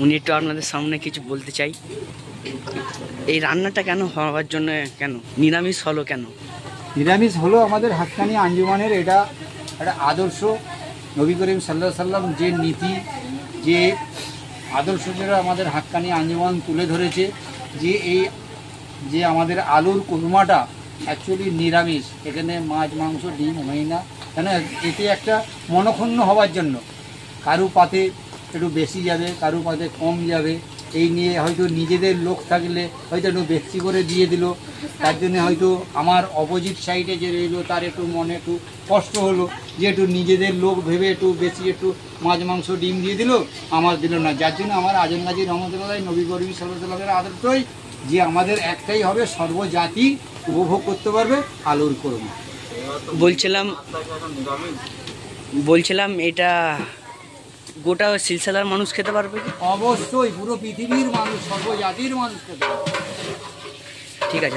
উনি একটু আপনাদের সামনে কিছু বলতে চাই। এই রান্নাটা কেন হওয়ার জন্য, কেন নিরামিষ হলো কেন? নিরামিষ হলো আমাদের হাক্কানি আঞ্জুমানের এটা একটা আদর্শ। নবী করিম সাল্লাল্লাহু আলাইহি সাল্লাম যে নীতি, যে আদর্শ যেটা আমাদের হাক্কানি আঞ্জুমান তুলে ধরেছে, যে আমাদের আলুর কুরমাটা অ্যাকচুয়ালি নিরামিষ, এখানে মাছ মাংস ডিম হয় না, কেন এতে একটা মনক্ষুণ্ণ হওয়ার জন্য কারু পাতে একটু বেশি যাবে, কারু পাতে কম যাবে, এই নিয়ে হয়তো নিজেদের লোক থাকলে হয়তো একটু বেশি করে দিয়ে দিল, তার জন্য হয়তো আমার অপোজিট সাইডে যে রইলো তার একটু মনে একটু কষ্ট হলো যে একটু নিজেদের লোক ভেবে একটু বেশি একটু মাছ মাংস ডিম দিয়ে দিল, আমার দিল না। যার জন্য আমার আজম গাজী রহমতুল্লাহ নবী করিম সাল্লাল্লাহু আলাইহি ওয়াসাল্লামের আদর্শই যে আমাদের একটাই হবে, সর্বজাতি উপভোগ করতে পারবে আলুর কোরমা। বলছিলাম এটা গোটা সিলসিলার মানুষ খেতে পারবে কি? অবশ্যই পুরো পৃথিবীর মানুষ, সর্বজাতির মানুষ খেতে পারবে। ঠিক আছে।